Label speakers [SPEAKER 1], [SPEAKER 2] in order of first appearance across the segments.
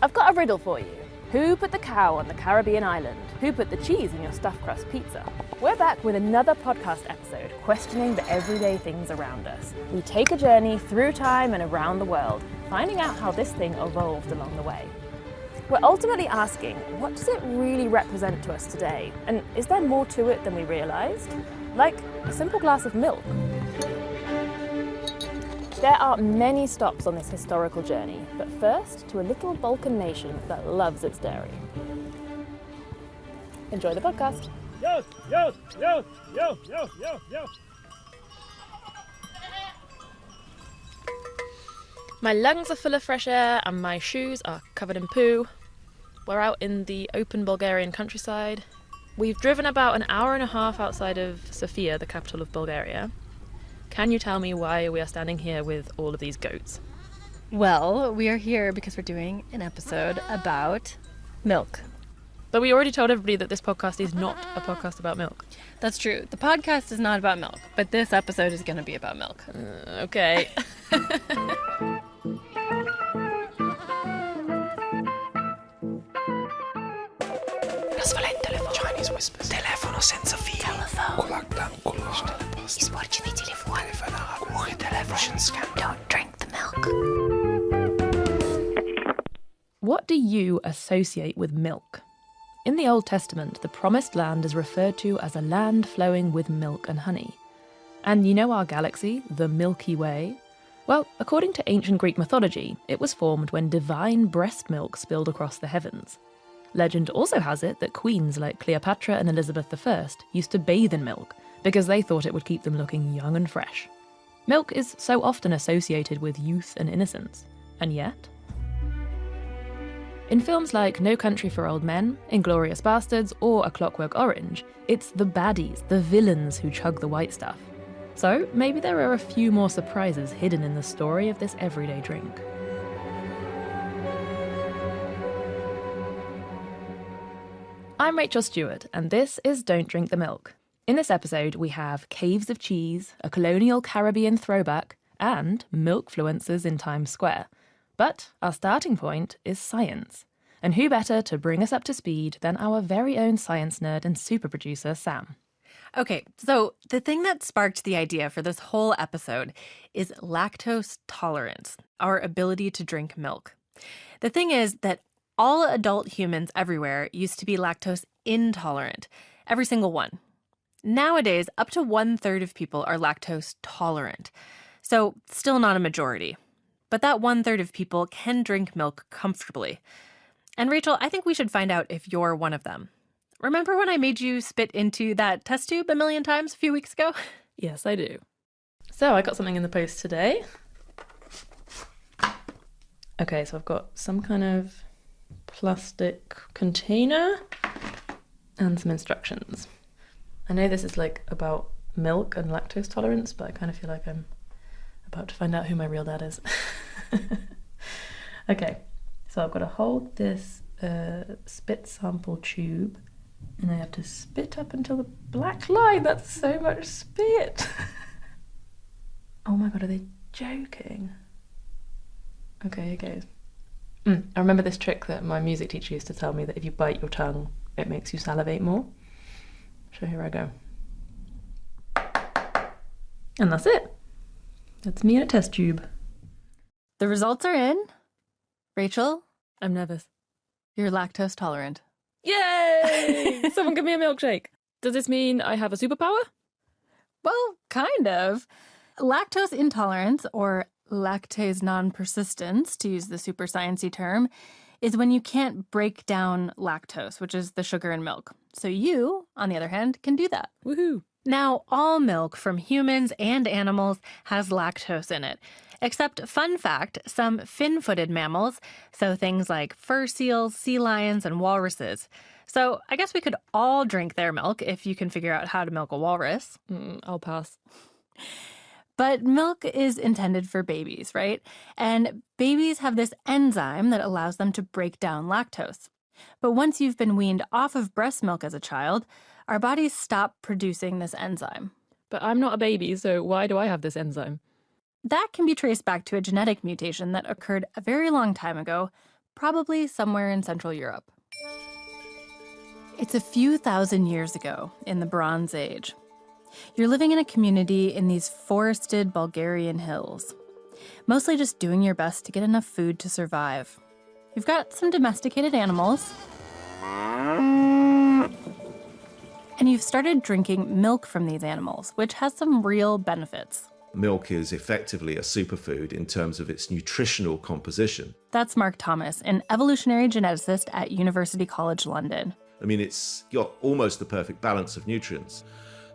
[SPEAKER 1] I've got a riddle for you. Who put the cow on the Caribbean island? Who put the cheese in your stuffed crust pizza? We're back with another podcast episode questioning the everyday things around us. We take a journey through time and around the world, finding out how this thing evolved along the way. We're ultimately asking, what does it really represent to us today? And is there more to it than we realised? Like a simple glass of milk. There are many stops on this historical journey, but first to a little Balkan nation that loves its dairy. Enjoy the podcast.
[SPEAKER 2] Yo, yo, yo, yo, yo, yo, yo.
[SPEAKER 1] My lungs are full of fresh air and my shoes are covered in poo. We're out in the open Bulgarian countryside. We've driven about an hour and a half outside of Sofia, the capital of Bulgaria. Can you tell me why we are standing here with all of these goats?
[SPEAKER 3] Well, we are here because we're doing an episode about milk.
[SPEAKER 1] But we already told everybody that this podcast is not a podcast about milk.
[SPEAKER 3] That's true. The podcast is not about milk, but this episode is going to be about milk.
[SPEAKER 1] Okay.
[SPEAKER 4] Chinese whispers. Telefono senza fili. Sporci di telefono. Television scam. Don't drink the milk.
[SPEAKER 1] What do you associate with milk? In the Old Testament, the Promised Land is referred to as a land flowing with milk and honey. And you know our galaxy, the Milky Way? Well, according to ancient Greek mythology, it was formed when divine breast milk spilled across the heavens. Legend also has it that queens like Cleopatra and Elizabeth I used to bathe in milk because they thought it would keep them looking young and fresh. Milk is so often associated with youth and innocence, and yet... In films like No Country for Old Men, Inglourious Basterds, or A Clockwork Orange, it's the baddies, the villains who chug the white stuff. So maybe there are a few more surprises hidden in the story of this everyday drink. I'm Rachel Stewart, and this is Don't Drink the Milk. In this episode, we have caves of cheese, a colonial Caribbean throwback, and Milkfluencers in Times Square. But our starting point is science. And who better to bring us up to speed than our very own science nerd and super producer, Sam?
[SPEAKER 3] Okay, so the thing that sparked the idea for this whole episode is lactose tolerance, our ability to drink milk. The thing is that all adult humans everywhere used to be lactose intolerant, every single one. Nowadays, up to 1/3 of people are lactose tolerant, so still not a majority. But that 1/3 of people can drink milk comfortably. And Rachel, I think we should find out if you're one of them. Remember when I made you spit into that test tube a million times a few weeks ago?
[SPEAKER 1] Yes, I do. So I got something in the post today. Okay, so I've got some kind of plastic container and some instructions. I know this is like about milk and lactose tolerance, but I kind of feel like I'm about to find out who my real dad is. Okay, so I've got to hold this spit sample tube and I have to spit up until the black line. That's so much spit. Oh my god, are they joking? Okay, here goes. I remember this trick that my music teacher used to tell me, that if you bite your tongue, it makes you salivate more. So here I go. And that's it. That's me in a test tube.
[SPEAKER 3] The results are in. Rachel,
[SPEAKER 1] I'm nervous.
[SPEAKER 3] you're lactose tolerant.
[SPEAKER 1] Yay! Someone give me a milkshake. Does this mean I have a superpower?
[SPEAKER 3] Well, kind of. Lactose intolerance, or lactase non-persistence, to use the super sciencey term, is when you can't break down lactose, which is the sugar in milk. So you, on the other hand, can do that.
[SPEAKER 1] Woohoo!
[SPEAKER 3] Now, all milk from humans and animals has lactose in it. Except, fun fact, some fin-footed mammals, so things like fur seals, sea lions, and walruses. So I guess we could all drink their milk if you can figure out how to milk a walrus.
[SPEAKER 1] I'll pass.
[SPEAKER 3] But milk is intended for babies, right? And babies have this enzyme that allows them to break down lactose. But once you've been weaned off of breast milk as a child, our bodies stop producing this enzyme.
[SPEAKER 1] But I'm not a baby, so why do I have this enzyme?
[SPEAKER 3] That can be traced back to a genetic mutation that occurred a very long time ago, probably somewhere in Central Europe. It's a few thousand years ago in the Bronze Age. You're living in a community in these forested Bulgarian hills, mostly just doing your best to get enough food to survive. You've got some domesticated animals, and you've started drinking milk from these animals, which has some real benefits.
[SPEAKER 5] Milk is effectively a superfood in terms of its nutritional composition.
[SPEAKER 3] That's Mark Thomas, an evolutionary geneticist at University College London.
[SPEAKER 5] I mean, it's got almost the perfect balance of nutrients.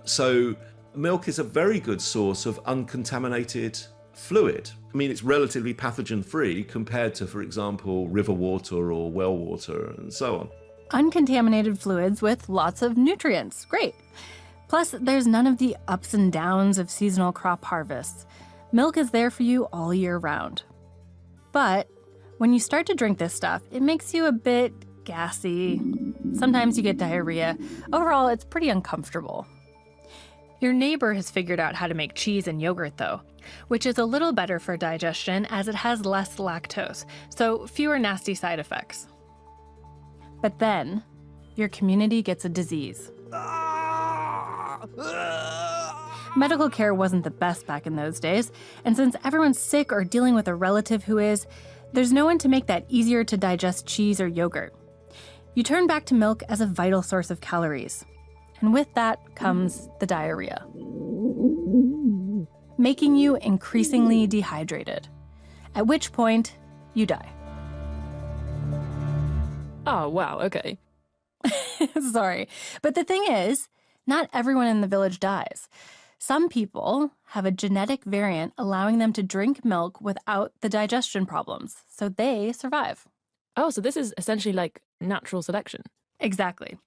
[SPEAKER 5] So milk is a very good source of uncontaminated fluid. I mean, it's relatively pathogen-free compared to, for example, river water or well water and so on.
[SPEAKER 3] Uncontaminated fluids with lots of nutrients. Great. Plus, there's none of the ups and downs of seasonal crop harvests. Milk is there for you all year round. But when you start to drink this stuff, it makes you a bit gassy. Sometimes you get diarrhea. Overall, it's pretty uncomfortable. Your neighbor has figured out how to make cheese and yogurt, though, which is a little better for digestion as it has less lactose, so fewer nasty side effects. But then, your community gets a disease. Medical care wasn't the best back in those days, and since everyone's sick or dealing with a relative who is, there's no one to make that easier to digest cheese or yogurt. You turn back to milk as a vital source of calories. And with that comes the diarrhea, making you increasingly dehydrated, at which point you die.
[SPEAKER 1] Oh, wow, okay.
[SPEAKER 3] Sorry. But the thing is, not everyone in the village dies. Some people have a genetic variant allowing them to drink milk without the digestion problems, so they survive.
[SPEAKER 1] Oh, so this is essentially like natural selection.
[SPEAKER 3] Exactly.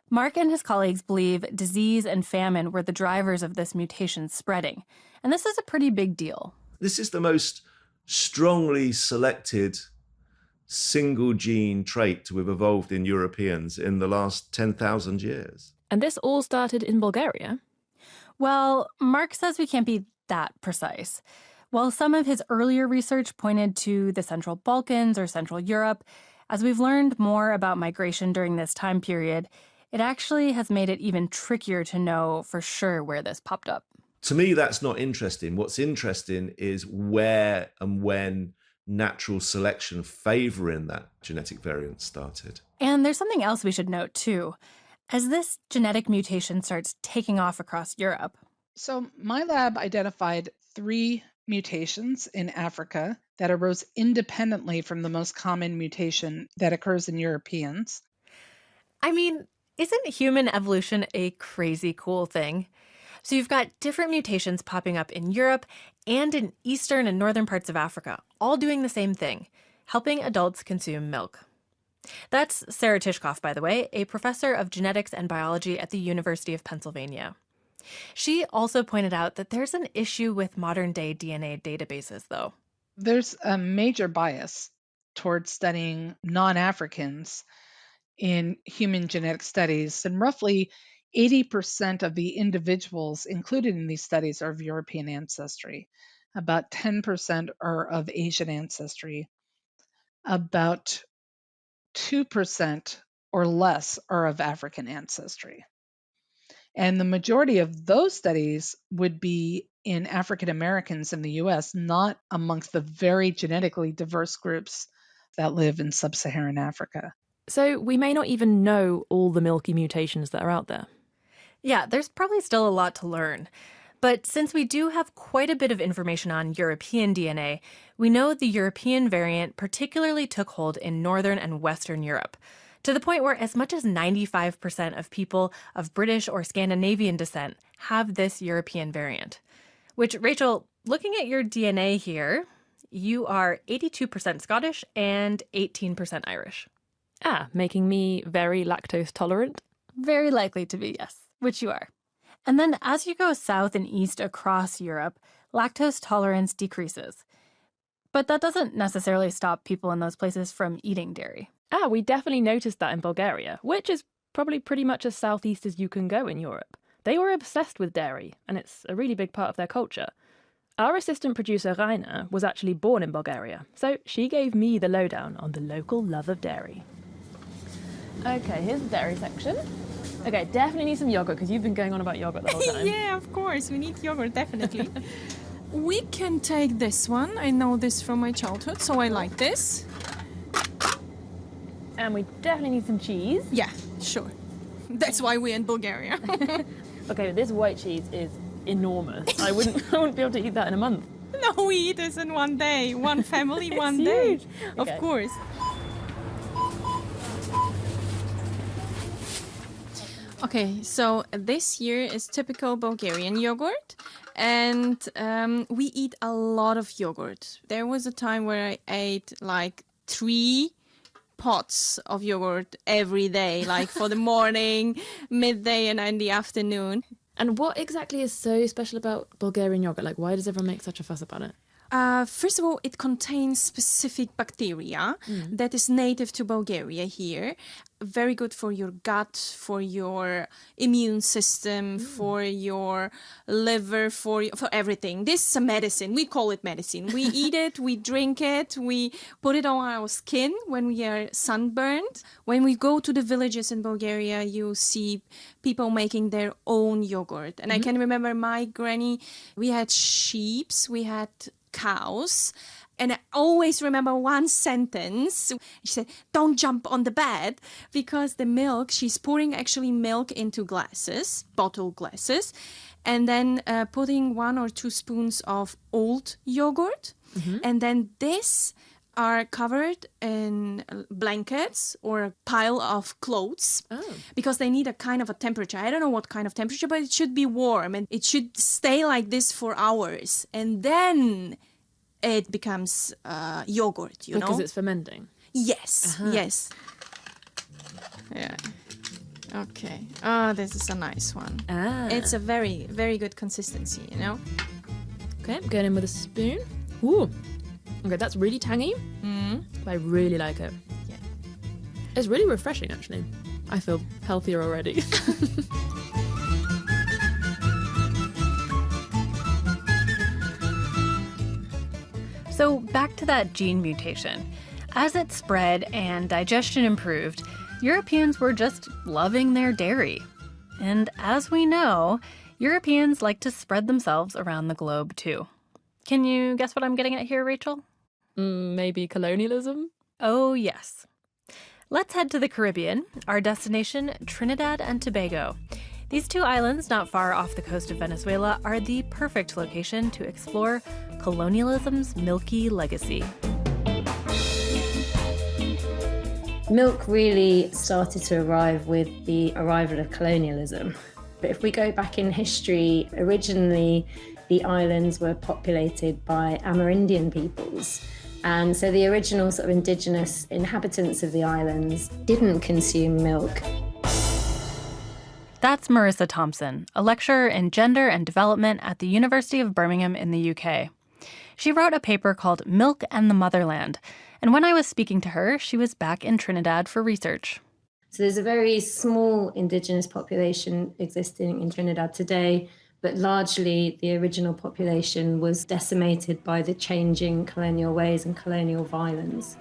[SPEAKER 3] Mark and his colleagues believe disease and famine were the drivers of this mutation spreading, and this is a pretty big deal.
[SPEAKER 5] This is the most strongly selected single gene trait to have evolved in Europeans in the last 10,000 years.
[SPEAKER 1] And this all started in Bulgaria?
[SPEAKER 3] Well, Mark says we can't be that precise. While some of his earlier research pointed to the Central Balkans or Central Europe, as we've learned more about migration during this time period, it actually has made it even trickier to know for sure where this popped up.
[SPEAKER 5] To me, that's not interesting. What's interesting is where and when natural selection favoring that genetic variant started.
[SPEAKER 3] And there's something else we should note, too. As this genetic mutation starts taking off across Europe.
[SPEAKER 6] So my lab identified 3 mutations in Africa that arose independently from the most common mutation that occurs in Europeans.
[SPEAKER 3] I mean, isn't human evolution a crazy cool thing? So you've got different mutations popping up in Europe and in eastern and northern parts of Africa, all doing the same thing, helping adults consume milk. That's Sarah Tishkoff, by the way, a professor of genetics and biology at the University of Pennsylvania. She also pointed out that there's an issue with modern-day DNA databases, though.
[SPEAKER 6] There's a major bias towards studying non-Africans in human genetic studies, and roughly 80% of the individuals included in these studies are of European ancestry. About 10% are of Asian ancestry. About 2% or less are of African ancestry. And the majority of those studies would be in African Americans in the US, not amongst the very genetically diverse groups that live in sub-Saharan Africa.
[SPEAKER 1] So we may not even know all the milky mutations that are out there.
[SPEAKER 3] Yeah, there's probably still a lot to learn. But since we do have quite a bit of information on European DNA, we know the European variant particularly took hold in Northern and Western Europe, to the point where as much as 95% of people of British or Scandinavian descent have this European variant. Which, Rachel, looking at your DNA here, you are 82% Scottish and 18% Irish.
[SPEAKER 1] Ah, making me very lactose tolerant?
[SPEAKER 3] Very likely to be, yes, which you are. And then as you go south and east across Europe, lactose tolerance decreases. But that doesn't necessarily stop people in those places from eating dairy.
[SPEAKER 1] Ah, we definitely noticed that in Bulgaria, which is probably pretty much as southeast as you can go in Europe. They were obsessed with dairy, and it's a really big part of their culture. Our assistant producer Rayna was actually born in Bulgaria, so she gave me the lowdown on the local love of dairy. Okay, here's the dairy section. Okay, definitely need some yogurt because you've been going on about yogurt the whole time.
[SPEAKER 7] Yeah, of course, we need yogurt, definitely. We can take this one. I know this from my childhood, so I like this.
[SPEAKER 1] And we definitely need some cheese.
[SPEAKER 7] Yeah, sure. That's why we're in Bulgaria.
[SPEAKER 1] Okay, but this white cheese is enormous. I wouldn't be able to eat that in a month.
[SPEAKER 7] No, we eat this in one day. One family, one
[SPEAKER 1] It's
[SPEAKER 7] day.
[SPEAKER 1] huge.
[SPEAKER 7] Of
[SPEAKER 1] Okay.
[SPEAKER 7] course. Okay, so this here is typical Bulgarian yogurt, and we eat a lot of yogurt. There was a time where I ate like 3 pots of yogurt every day, like for the morning, midday, and in the afternoon.
[SPEAKER 1] And what exactly is so special about Bulgarian yogurt? Like, why does everyone make such a fuss about it?
[SPEAKER 7] First of all, it contains specific bacteria that is native to Bulgaria here. Very good for your gut, for your immune system, for your liver, for everything. This is a medicine. We call it medicine. We eat it, we drink it, we put it on our skin when we are sunburned. When we go to the villages in Bulgaria, you see people making their own yogurt. And I can remember my granny, we had sheep, we had cows, and I always remember one sentence. She said, "Don't jump on the bed," because the milk, she's pouring actually milk into glasses, bottle glasses, and then putting 1 or 2 spoons of old yogurt, and then this are covered in blankets or a pile of clothes because they need a kind of a temperature. I don't know what kind of temperature, but it should be warm and it should stay like this for hours. And then it becomes yogurt, you know?
[SPEAKER 1] Because it's fermenting.
[SPEAKER 7] Yes, yes. Yeah. Okay. Oh, this is a nice one. It's a very, very good consistency, you know?
[SPEAKER 1] Okay, I'm going in with a spoon. Ooh. Okay, that's really tangy, but I really like it.
[SPEAKER 7] Yeah.
[SPEAKER 1] It's really refreshing, actually. I feel healthier already.
[SPEAKER 3] So back to that gene mutation. As it spread and digestion improved, Europeans were just loving their dairy. And as we know, Europeans like to spread themselves around the globe too. Can you guess what I'm getting at here, Rachel?
[SPEAKER 1] Maybe colonialism?
[SPEAKER 3] Oh, yes. Let's head to the Caribbean, our destination, Trinidad and Tobago. These 2 islands not far off the coast of Venezuela are the perfect location to explore colonialism's milky legacy.
[SPEAKER 8] Milk really started to arrive with the arrival of colonialism. But if we go back in history, originally the islands were populated by Amerindian peoples. And so the original sort of indigenous inhabitants of the islands didn't consume milk.
[SPEAKER 3] That's Merisa Thompson, a lecturer in gender and development at the University of Birmingham in the UK. She wrote a paper called Milk and the Motherland, and when I was speaking to her, she was back in Trinidad for research.
[SPEAKER 8] So there's a very small indigenous population existing in Trinidad today, but largely the original population was decimated by the changing colonial ways and colonial violence.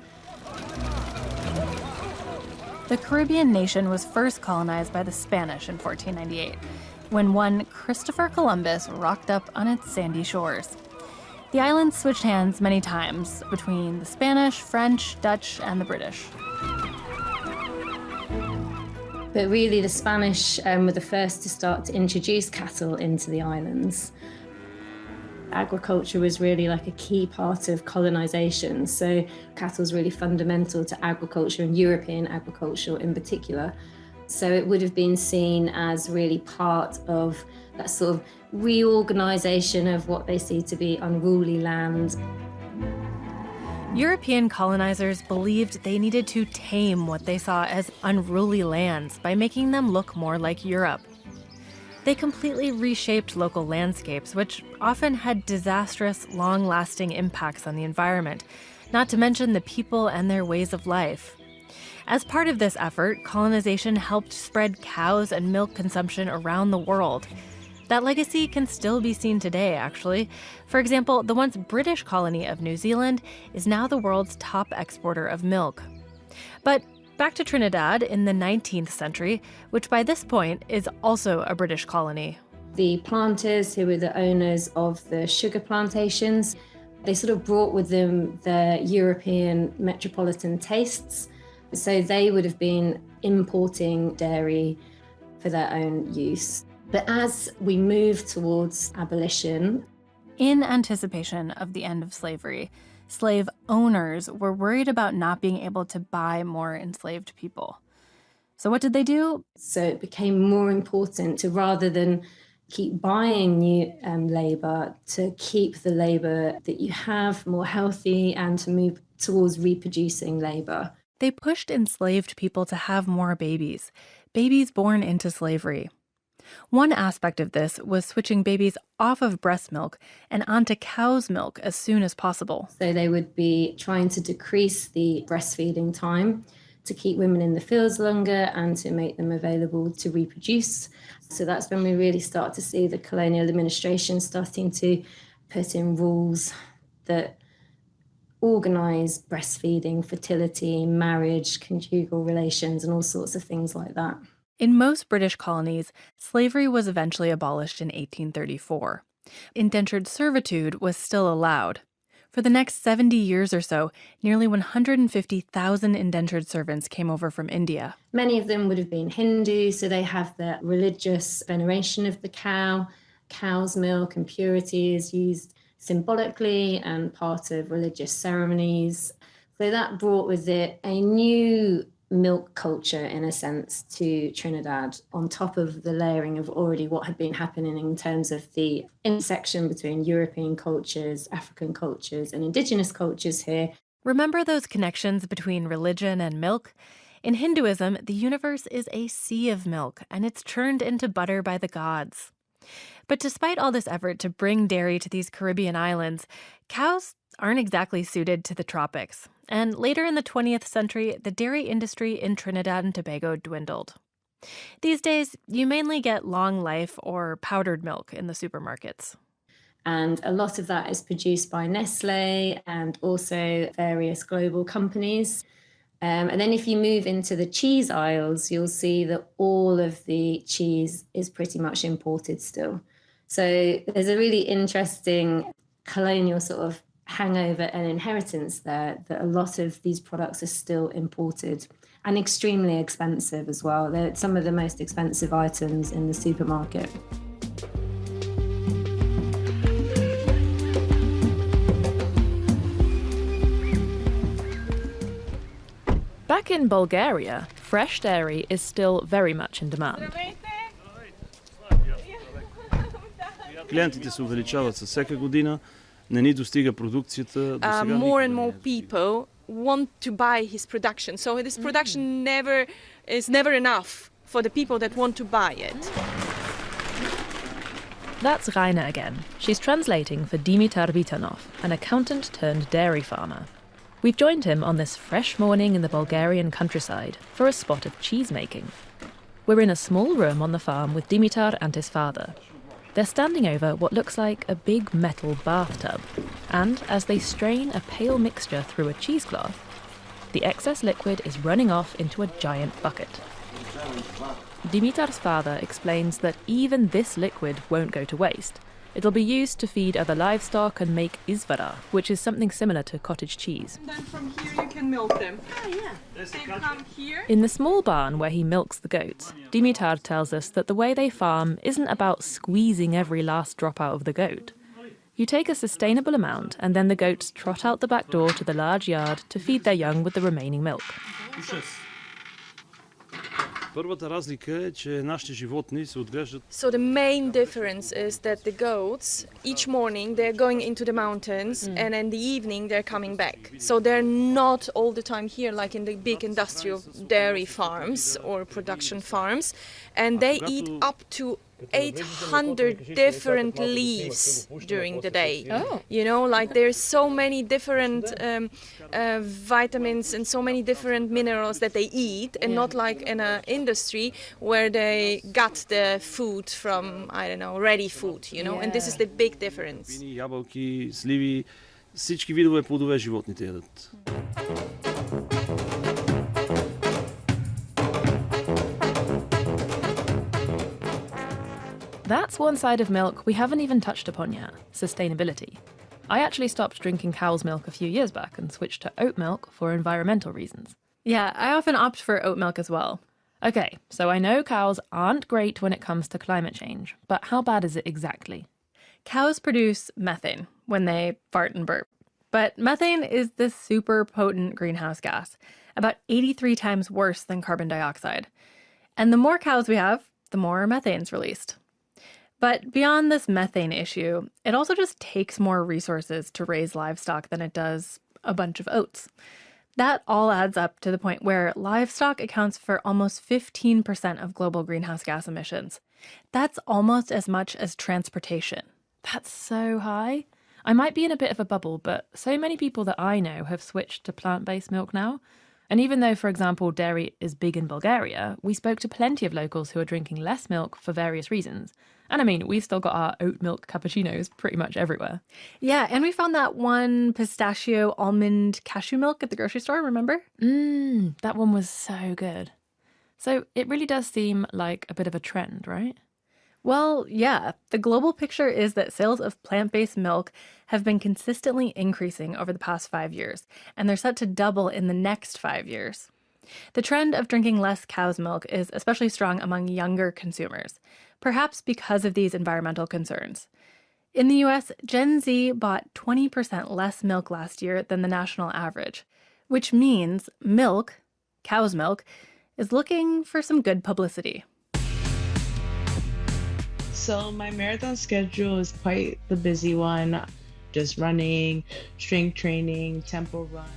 [SPEAKER 3] The Caribbean nation was first colonized by the Spanish in 1498, when one Christopher Columbus rocked up on its sandy shores. The islands switched hands many times between the Spanish, French, Dutch, and the British.
[SPEAKER 8] But really the Spanish were the first to start to introduce cattle into the islands. Agriculture was really like a key part of colonization. So cattle is really fundamental to agriculture and European agriculture in particular. So it would have been seen as really part of that sort of reorganization of what they see to be unruly land.
[SPEAKER 3] European colonizers believed they needed to tame what they saw as unruly lands by making them look more like Europe. They completely reshaped local landscapes, which often had disastrous, long-lasting impacts on the environment, not to mention the people and their ways of life. As part of this effort, colonization helped spread cows and milk consumption around the world. That legacy can still be seen today, actually. For example, the once British colony of New Zealand is now the world's top exporter of milk. But back to Trinidad in the 19th century, which by this point is also a British colony.
[SPEAKER 8] The planters who were the owners of the sugar plantations, they sort of brought with them their European metropolitan tastes. So they would have been importing dairy for their own use. But as we move towards abolition,
[SPEAKER 3] in anticipation of the end of slavery, slave owners were worried about not being able to buy more enslaved people. So what did they do?
[SPEAKER 8] So it became more important to, rather than keep buying new labour, to keep the labour that you have more healthy and to move towards reproducing labour.
[SPEAKER 3] They pushed enslaved people to have more babies born into slavery. One aspect of this was switching babies off of breast milk and onto cow's milk as soon as possible.
[SPEAKER 8] So they would be trying to decrease the breastfeeding time to keep women in the fields longer and to make them available to reproduce. So that's when we really start to see the colonial administration starting to put in rules that organise breastfeeding, fertility, marriage, conjugal relations, and all sorts of things like that.
[SPEAKER 3] In most British colonies, slavery was eventually abolished in 1834. Indentured servitude was still allowed. For the next 70 years or so, nearly 150,000 indentured servants came over from India.
[SPEAKER 8] Many of them would have been Hindu, so they have the religious veneration of the cow. Cow's milk and purity is used symbolically and part of religious ceremonies. So that brought with it a new milk culture, in a sense, to Trinidad, on top of the layering of already what had been happening in terms of the intersection between European cultures, African cultures, and indigenous cultures here.
[SPEAKER 3] Remember those connections between religion and milk? In Hinduism, the universe is a sea of milk, and it's churned into butter by the gods. But despite all this effort to bring dairy to these Caribbean islands, cows aren't exactly suited to the tropics. And later in the 20th century, the dairy industry in Trinidad and Tobago dwindled. These days, you mainly get long life or powdered milk in the supermarkets.
[SPEAKER 8] And a lot of that is produced by Nestle and also various global companies. And then if you move into the cheese aisles, you'll see that all of the cheese is pretty much imported still. So there's a really interesting colonial sort of hangover and inheritance there, that a lot of these products are still imported and extremely expensive as well. They're some of the most expensive items in the supermarket.
[SPEAKER 1] Back in Bulgaria, fresh dairy is still very much in demand.
[SPEAKER 2] Клиентите се увеличават със всяка година. Не ни достига продукцията до сега.
[SPEAKER 7] More and more people want to buy his production. So this production is never enough for the people that want to buy it.
[SPEAKER 1] That's Rayna again. She's translating for Dimitar Vitanov, an accountant turned dairy farmer. We've joined him on this fresh morning in the Bulgarian countryside for a spot of cheese making. We're in a small room on the farm with Dimitar and his father. They're standing over what looks like a big metal bathtub, and as they strain a pale mixture through a cheesecloth, the excess liquid is running off into a giant bucket. Dimitar's father explains that even this liquid won't go to waste. It'll be used to feed other livestock and make izvara, which is something similar to cottage cheese.
[SPEAKER 7] And then from here you can milk them. They come here.
[SPEAKER 1] In the small barn where he milks the goats, Dimitar tells us that the way they farm isn't about squeezing every last drop out of the goat. You take a sustainable amount and then the goats trot out the back door to the large yard to feed their young with the remaining milk.
[SPEAKER 2] Първата разлика е, че нашите животни се отглеждат.
[SPEAKER 7] So the main difference is that the goats, each morning they're going into the mountains and in the evening they're coming back. So they're not all the time here like in the big industrial dairy farms or production farms. And they eat up to 800 different leaves during the day.
[SPEAKER 1] Oh.
[SPEAKER 7] You know, like there's so many different vitamins and so many different minerals that they eat, and not like in an industry where they got the food from, I don't know, ready food, you know, and this is the big difference.
[SPEAKER 2] Вини, ябълки, сливи, всички видове плодове животните ядат.
[SPEAKER 1] That's one side of milk we haven't even touched upon yet, sustainability. I actually stopped drinking cow's milk a few years back and switched to oat milk for environmental reasons.
[SPEAKER 3] Yeah, I often opt for oat milk as well.
[SPEAKER 1] Okay, so I know cows aren't great when it comes to climate change, but how bad is it exactly?
[SPEAKER 3] Cows produce methane when they fart and burp. But methane is this super potent greenhouse gas, about 83 times worse than carbon dioxide. And the more cows we have, the more methane's released. But beyond this methane issue, it also just takes more resources to raise livestock than it does a bunch of oats. That all adds up to the point where livestock accounts for almost 15% of global greenhouse gas emissions. That's almost as much as transportation.
[SPEAKER 1] That's so high. I might be in a bit of a bubble, but so many people that I know have switched to plant-based milk now. And even though, for example, dairy is big in Bulgaria, we spoke to plenty of locals who are drinking less milk for various reasons. And I mean, we've still got our oat milk cappuccinos pretty much everywhere.
[SPEAKER 3] Yeah, and we found that one pistachio almond cashew milk at the grocery store, remember?
[SPEAKER 1] That one was so good. So it really does seem like a bit of a trend, right?
[SPEAKER 3] Well, yeah. The global picture is that sales of plant-based milk have been consistently increasing over the past 5 years, and they're set to double in the next 5 years. The trend of drinking less cow's milk is especially strong among younger consumers, perhaps because of these environmental concerns. In the US, Gen Z bought 20% less milk last year than the national average, which means milk, cow's milk, is looking for some good publicity.
[SPEAKER 9] So my marathon schedule is quite the busy one. Just running, strength training, tempo runs.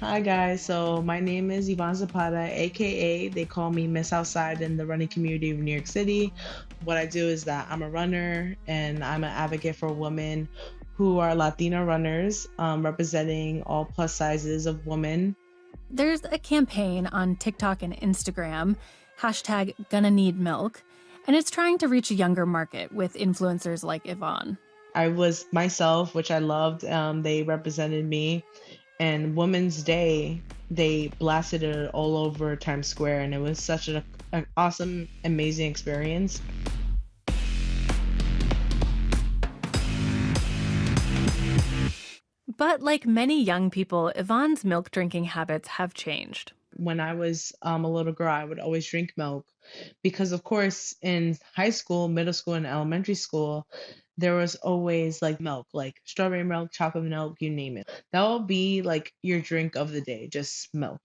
[SPEAKER 9] Hi guys, so my name is Yvonne Zapata, aka they call me Miss Outside in the running community of New York City. What I do is that I'm a runner and I'm an advocate for women who are Latina runners, representing all plus sizes of women.
[SPEAKER 3] There's a campaign on TikTok and Instagram, hashtag #gonnaneedmilk, and it's trying to reach a younger market with influencers like Yvonne.
[SPEAKER 9] I was myself, which I loved. They represented me. And Women's Day, they blasted it all over Times Square, and it was such an awesome, amazing experience.
[SPEAKER 3] But like many young people, Yvonne's milk drinking habits have changed.
[SPEAKER 9] When I was a little girl, I would always drink milk because, of course, in high school, middle school, and elementary school, there was always like milk, like strawberry milk, chocolate milk, you name it. That will be like your drink of the day, just milk.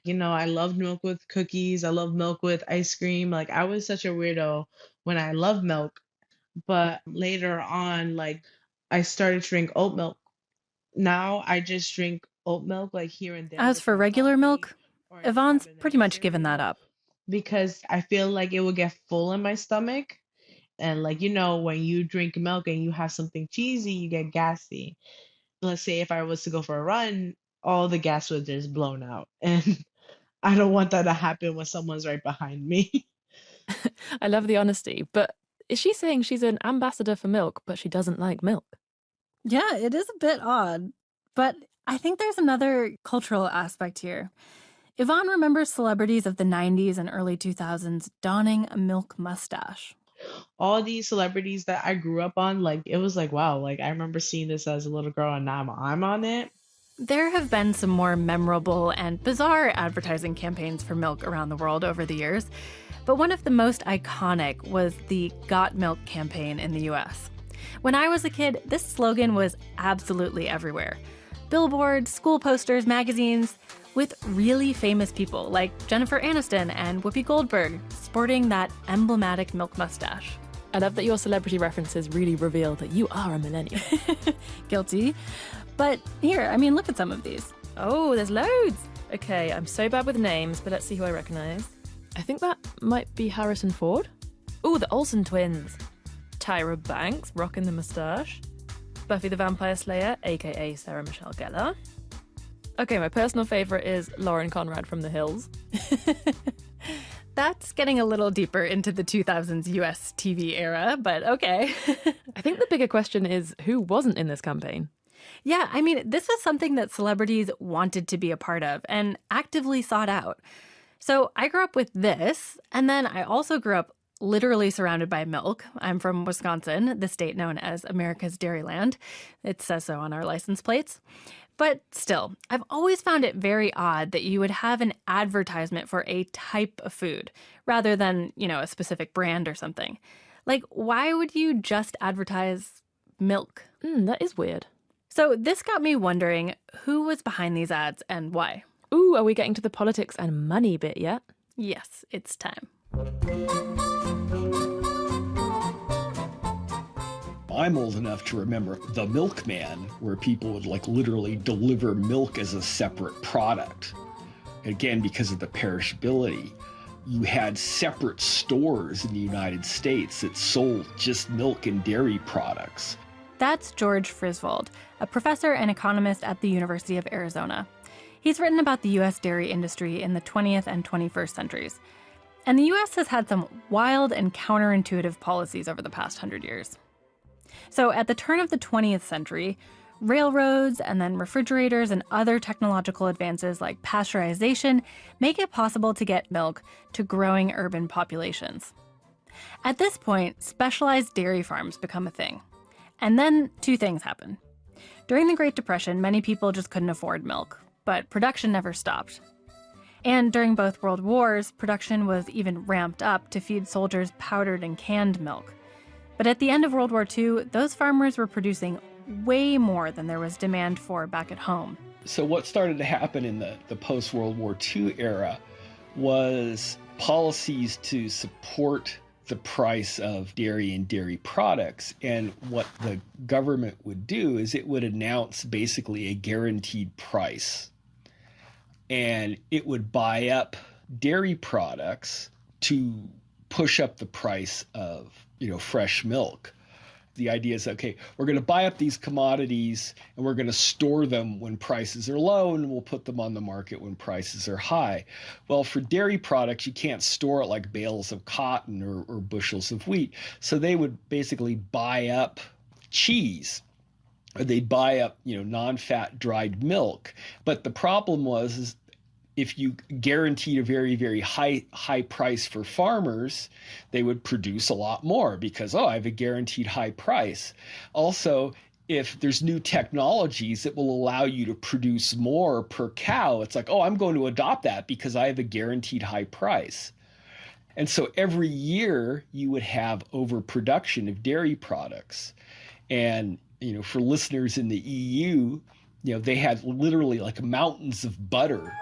[SPEAKER 9] You know, I loved milk with cookies. I love milk with ice cream. Like I was such a weirdo when I loved milk. But later on, like I started to drink oat milk. Now I just drink oat milk like here and there.
[SPEAKER 3] As for regular milk, Yvonne's pretty much given that up.
[SPEAKER 9] Because I feel like it will get full in my stomach. And like, you know, when you drink milk and you have something cheesy, you get gassy. Let's say if I was to go for a run, all the gas would just blown out. And I don't want that to happen when someone's right behind me.
[SPEAKER 1] I love the honesty, but is she saying she's an ambassador for milk, but she doesn't like milk?
[SPEAKER 3] Yeah, it is a bit odd. But I think there's another cultural aspect here. Yvonne remembers celebrities of the 90s and early 2000s donning a milk mustache.
[SPEAKER 9] All these celebrities that I grew up on, like, it was like, wow, like, I remember seeing this as a little girl and now I'm on it.
[SPEAKER 3] There have been some more memorable and bizarre advertising campaigns for milk around the world over the years, but one of the most iconic was the Got Milk campaign in the US. When I was a kid, this slogan was absolutely everywhere. Billboards, school posters, magazines, with really famous people like Jennifer Aniston and Whoopi Goldberg sporting that emblematic milk mustache.
[SPEAKER 1] I love that your celebrity references really reveal that you are a millennial.
[SPEAKER 3] Guilty. But here, I mean, look at some of these.
[SPEAKER 1] Oh, there's loads. Okay, I'm so bad with names, but let's see who I recognize. I think that might be Harrison Ford. Ooh, the Olsen twins. Tyra Banks, rocking the moustache. Buffy the Vampire Slayer, aka Sarah Michelle Gellar. Okay, my personal favourite is Lauren Conrad from The Hills.
[SPEAKER 3] That's getting a little deeper into the 2000s US TV era, but okay.
[SPEAKER 1] I think the bigger question is who wasn't in this campaign?
[SPEAKER 3] Yeah, I mean, this was something that celebrities wanted to be a part of and actively sought out. So I grew up with this, and then I also grew up literally surrounded by milk. I'm from Wisconsin, the state known as America's Dairyland. It says so on our license plates. But still, I've always found it very odd that you would have an advertisement for a type of food rather than, a specific brand or something. Like, why would you just advertise milk?
[SPEAKER 1] That is weird.
[SPEAKER 3] So this got me wondering who was behind these ads and why.
[SPEAKER 1] Ooh, are we getting to the politics and money bit yet?
[SPEAKER 3] Yes, it's time.
[SPEAKER 10] I'm old enough to remember the milkman, where people would literally deliver milk as a separate product. Again, because of the perishability. You had separate stores in the United States that sold just milk and dairy products.
[SPEAKER 3] That's George Frisvold, a professor and economist at the University of Arizona. He's written about the U.S. dairy industry in the 20th and 21st centuries. And the U.S. has had some wild and counterintuitive policies over the past 100 years. So at the turn of the 20th century, railroads and then refrigerators and other technological advances like pasteurization make it possible to get milk to growing urban populations. At this point, specialized dairy farms become a thing. And then two things happen. During the Great Depression, many people just couldn't afford milk, but production never stopped. And during both World Wars, production was even ramped up to feed soldiers powdered and canned milk. But at the end of World War II, those farmers were producing way more than there was demand for back at home.
[SPEAKER 10] So what started to happen in the post-World War II era was policies to support the price of dairy and dairy products. And what the government would do is it would announce basically a guaranteed price. And it would buy up dairy products to push up the price of, fresh milk. The idea is, okay, we're going to buy up these commodities and we're going to store them when prices are low and we'll put them on the market when prices are high. Well, for dairy products, you can't store it like bales of cotton or bushels of wheat. So they would basically buy up cheese. Or they'd buy up, non-fat dried milk. But the problem is if you guaranteed a very, very high price for farmers, they would produce a lot more because, I have a guaranteed high price. Also, if there's new technologies that will allow you to produce more per cow, it's like, I'm going to adopt that because I have a guaranteed high price. And so every year you would have overproduction of dairy products. And, for listeners in the EU, they had literally like mountains of butter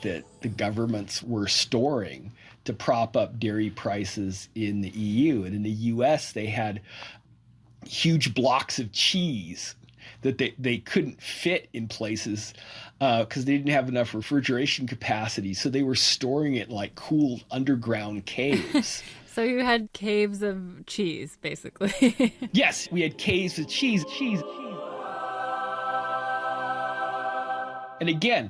[SPEAKER 10] that the governments were storing to prop up dairy prices in the EU. And in the US, they had huge blocks of cheese that they couldn't fit in places because they didn't have enough refrigeration capacity. So they were storing it in like cool underground caves.
[SPEAKER 3] So you had caves of cheese, basically.
[SPEAKER 10] Yes, we had caves of cheese. And again,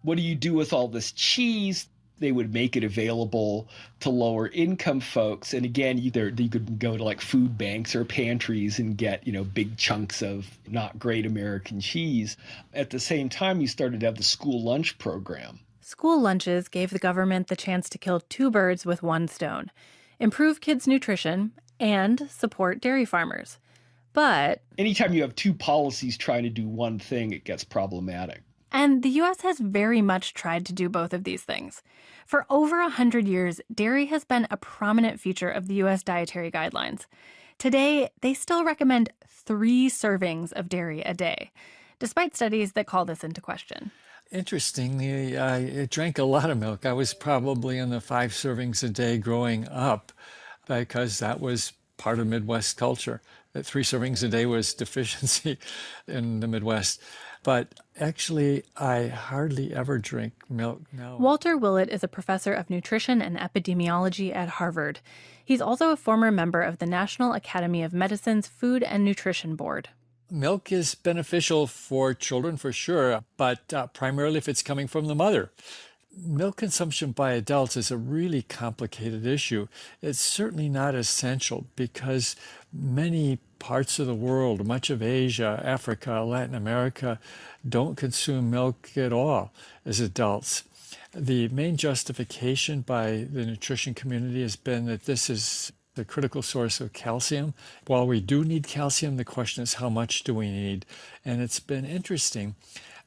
[SPEAKER 10] what do you do with all this cheese? They would make it available to lower income folks. And again, you could go to like food banks or pantries and get, big chunks of not great American cheese. At the same time, you started to have the school lunch program.
[SPEAKER 3] School lunches gave the government the chance to kill two birds with one stone, improve kids' nutrition, and support dairy farmers. But
[SPEAKER 10] anytime you have two policies trying to do one thing, it gets problematic.
[SPEAKER 3] And the U.S. has very much tried to do both of these things. For over 100 years, dairy has been a prominent feature of the U.S. dietary guidelines. Today, they still recommend 3 servings of dairy a day, despite studies that call this into question.
[SPEAKER 11] Interestingly, I drank a lot of milk. I was probably in the 5 servings a day growing up because that was part of Midwest culture. That 3 servings a day was deficiency in the Midwest. But actually, I hardly ever drink milk now.
[SPEAKER 3] Walter Willett is a professor of nutrition and epidemiology at Harvard. He's also a former member of the National Academy of Medicine's Food and Nutrition Board.
[SPEAKER 11] Milk is beneficial for children for sure, but primarily if it's coming from the mother. Milk consumption by adults is a really complicated issue. It's certainly not essential because many parts of the world, much of Asia, Africa, Latin America, don't consume milk at all as adults. The main justification by the nutrition community has been that this is the critical source of calcium. While we do need calcium, the question is how much do we need? And it's been interesting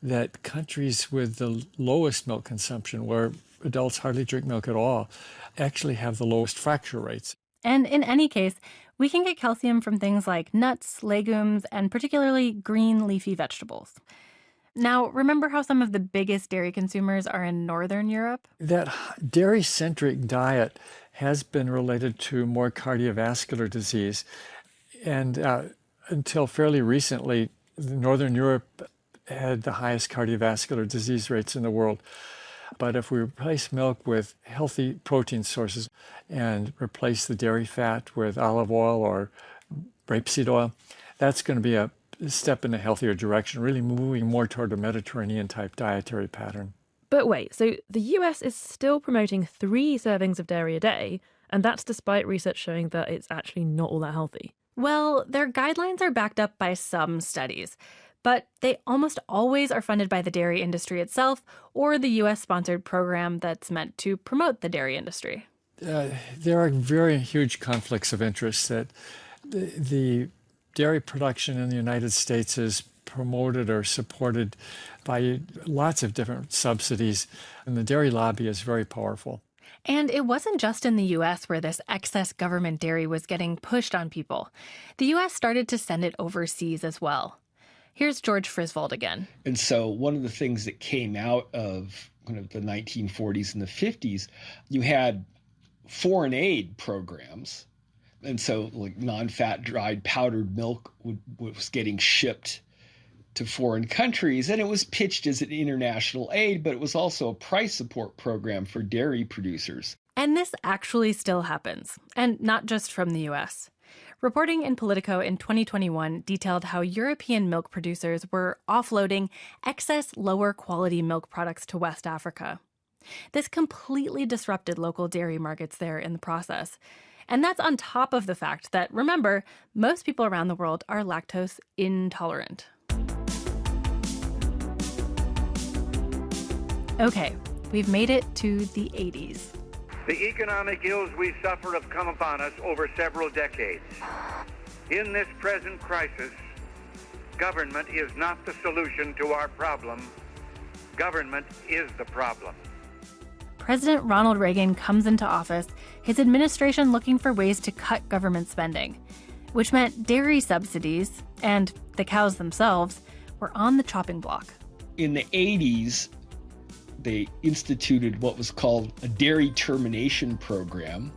[SPEAKER 11] that countries with the lowest milk consumption, where adults hardly drink milk at all, actually have the lowest fracture rates.
[SPEAKER 3] And in any case, we can get calcium from things like nuts, legumes, and particularly green leafy vegetables. Now, remember how some of the biggest dairy consumers are in Northern Europe?
[SPEAKER 11] That dairy-centric diet has been related to more cardiovascular disease. And until fairly recently, Northern Europe had the highest cardiovascular disease rates in the world. But if we replace milk with healthy protein sources and replace the dairy fat with olive oil or rapeseed oil, that's going to be a step in a healthier direction, really moving more toward a Mediterranean-type dietary pattern.
[SPEAKER 1] But wait, so the US is still promoting 3 servings of dairy a day, and that's despite research showing that it's actually not all that healthy.
[SPEAKER 3] Well, their guidelines are backed up by some studies, but they almost always are funded by the dairy industry itself or the US-sponsored program that's meant to promote the dairy industry.
[SPEAKER 11] There are very huge conflicts of interest that the dairy production in the United States is promoted or supported by lots of different subsidies, and the dairy lobby is very powerful.
[SPEAKER 3] And it wasn't just in the U.S. where this excess government dairy was getting pushed on people. The U.S. started to send it overseas as well. Here's George Frisvold again.
[SPEAKER 10] And so one of the things that came out of kind of the 1940s and the 50s, you had foreign aid programs. And so like non-fat dried powdered milk was getting shipped to foreign countries, and it was pitched as an international aid, but it was also a price support program for dairy producers.
[SPEAKER 3] And this actually still happens, and not just from the U.S. Reporting in Politico in 2021 detailed how European milk producers were offloading excess lower quality milk products to West Africa. This completely disrupted local dairy markets there in the process. And that's on top of the fact that, remember, most people around the world are lactose intolerant. Okay, we've made it to the 80s.
[SPEAKER 12] The economic ills we suffer have come upon us over several decades. In this present crisis, government is not the solution to our problem. Government is the problem.
[SPEAKER 3] President Ronald Reagan comes into office, his administration looking for ways to cut government spending, which meant dairy subsidies, and the cows themselves, were on the chopping block.
[SPEAKER 10] In the 80s, they instituted what was called a dairy termination program,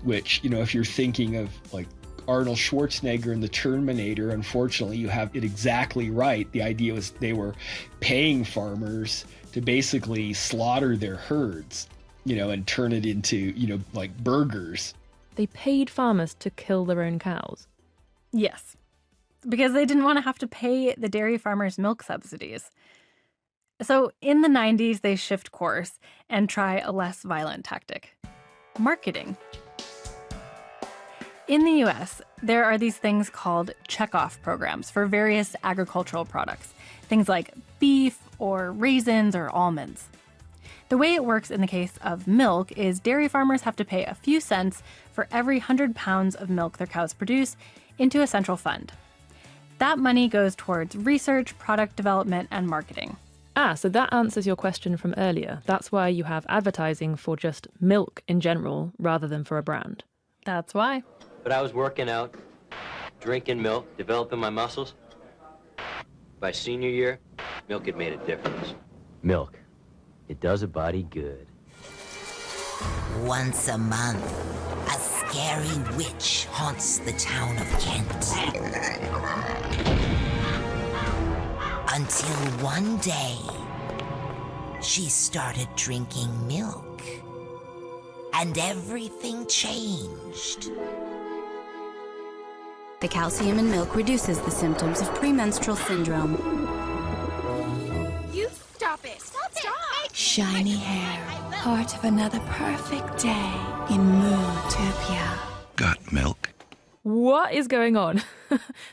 [SPEAKER 10] which, you know, if you're thinking of like Arnold Schwarzenegger in The Terminator, unfortunately, you have it exactly right. The idea was they were paying farmers to basically slaughter their herds, you know, and turn it into, you know, like burgers.
[SPEAKER 1] They paid farmers to kill their own cows?
[SPEAKER 3] Yes, because they didn't want to have to pay the dairy farmers' milk subsidies. So in the 90s, they shift course and try a less violent tactic: marketing. In the US, there are these things called checkoff programs for various agricultural products, things like beef or raisins or almonds. The way it works in the case of milk is dairy farmers have to pay a few cents for every 100 pounds of milk their cows produce into a central fund. That money goes towards research, product development, and marketing.
[SPEAKER 1] So that answers your question from earlier. That's why you have advertising for just milk in general rather than for a brand.
[SPEAKER 3] That's why.
[SPEAKER 13] But I was working out, drinking milk, developing my muscles. By senior year, milk had made a difference. Milk. It does a body good.
[SPEAKER 4] Once a month, a scary witch haunts the town of Kent. A Until one day, she started drinking milk. And everything changed.
[SPEAKER 14] The calcium in milk reduces the symptoms of premenstrual syndrome.
[SPEAKER 15] You stop it! Stop it!
[SPEAKER 14] Shiny hair, part of another perfect day in Mootopia.
[SPEAKER 16] Got milk?
[SPEAKER 1] What is going on?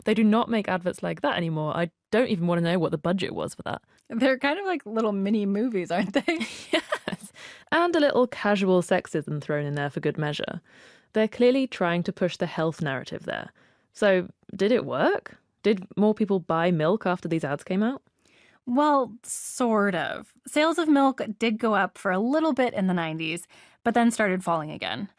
[SPEAKER 1] They do not make adverts like that anymore. I don't even want to know what the budget was for that.
[SPEAKER 3] They're kind of like little mini movies, aren't they?
[SPEAKER 1] Yes. And a little casual sexism thrown in there for good measure. They're clearly trying to push the health narrative there. So, did it work? Did more people buy milk after these ads came out?
[SPEAKER 3] Well, sort of. Sales of milk did go up for a little bit in the 90s, but then started falling again.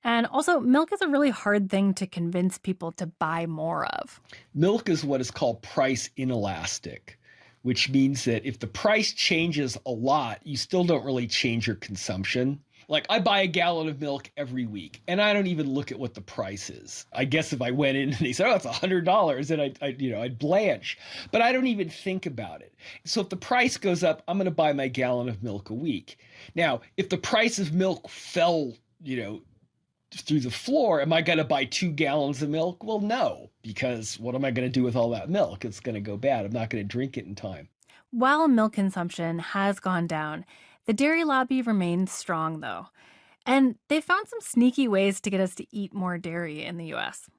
[SPEAKER 3] And also, milk is a really hard thing to convince people to buy more of.
[SPEAKER 10] Milk is what is called price inelastic, which means that if the price changes a lot, you still don't really change your consumption. Like, I buy a gallon of milk every week, and I don't even look at what the price is. I guess if I went in and they said, oh, it's $100, then I'd blanch. But I don't even think about it. So if the price goes up, I'm going to buy my gallon of milk a week. Now, if the price of milk fell, through the floor, am I going to buy 2 gallons of milk? Well, no, because what am I going to do with all that milk? It's going to go bad. I'm not going to drink it in time.
[SPEAKER 3] While milk consumption has gone down, the dairy lobby remains strong, though. And they found some sneaky ways to get us to eat more dairy in the U.S.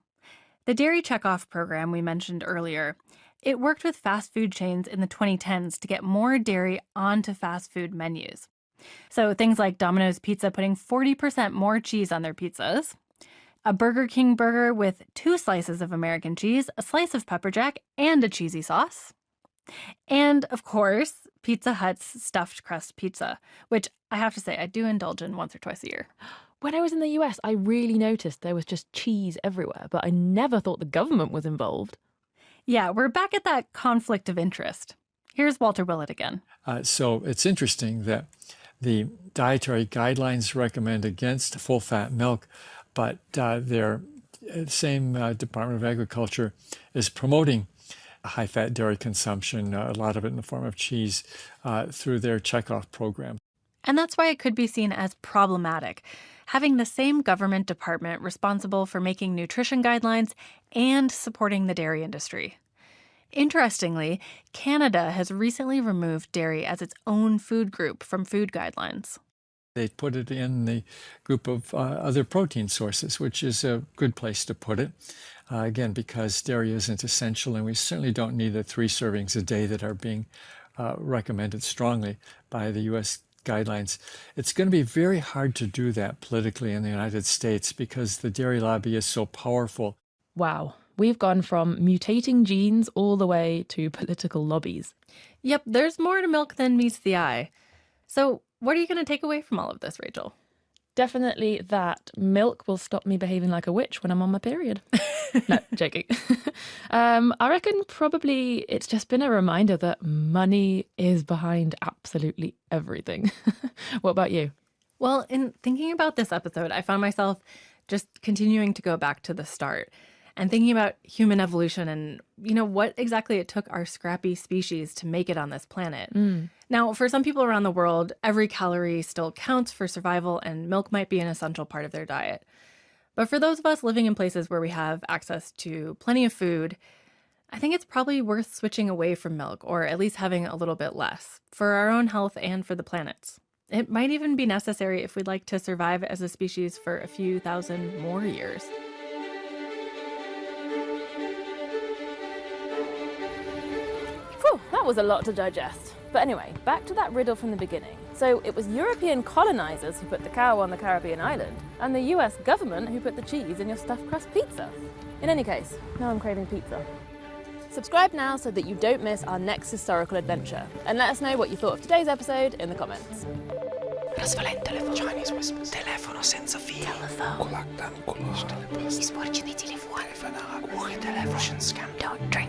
[SPEAKER 3] The dairy checkoff program we mentioned earlier, it worked with fast food chains in the 2010s to get more dairy onto fast food menus. So things like Domino's Pizza putting 40% more cheese on their pizzas, a Burger King burger with 2 slices of American cheese, a slice of pepper jack, and a cheesy sauce. And, of course, Pizza Hut's stuffed crust pizza, which I have to say I do indulge in once or twice a year.
[SPEAKER 1] When I was in the US, I really noticed there was just cheese everywhere, but I never thought the government was involved.
[SPEAKER 3] Yeah, we're back at that conflict of interest. Here's Walter Willett again.
[SPEAKER 11] So it's interesting that the dietary guidelines recommend against full-fat milk, but their same Department of Agriculture is promoting high-fat dairy consumption, a lot of it in the form of cheese, through their checkoff program.
[SPEAKER 3] And that's why it could be seen as problematic, having the same government department responsible for making nutrition guidelines and supporting the dairy industry. Interestingly, Canada has recently removed dairy as its own food group from food guidelines.
[SPEAKER 11] They put it in the group of other protein sources, which is a good place to put it. Again, because dairy isn't essential, and we certainly don't need the 3 servings a day that are being recommended strongly by the U.S. guidelines. It's going to be very hard to do that politically in the United States because the dairy lobby is so powerful.
[SPEAKER 1] Wow. We've gone from mutating genes all the way to political lobbies.
[SPEAKER 3] Yep, there's more to milk than meets the eye. So what are you going to take away from all of this, Rachel?
[SPEAKER 1] Definitely that milk will stop me behaving like a witch when I'm on my period. No, joking. I reckon probably it's just been a reminder that money is behind absolutely everything. What about you?
[SPEAKER 3] Well, in thinking about this episode, I found myself just continuing to go back to the start and thinking about human evolution and, what exactly it took our scrappy species to make it on this planet. Now, for some people around the world, every calorie still counts for survival, and milk might be an essential part of their diet. But for those of us living in places where we have access to plenty of food, I think it's probably worth switching away from milk, or at least having a little bit less, for our own health and for the planet's. It might even be necessary if we'd like to survive as a species for a few thousand more years.
[SPEAKER 1] Whew, that was a lot to digest. But anyway, back to that riddle from the beginning. So it was European colonizers who put the cow on the Caribbean island, and the US government who put the cheese in your stuffed crust pizza. In any case, now I'm craving pizza. Subscribe now so that you don't miss our next historical adventure, and let us know what you thought of today's episode in the comments.
[SPEAKER 4] Chinese whispers. Telefono senza fili. Telephone. Mi sporgi di telefono. Russian scam. Don't drink.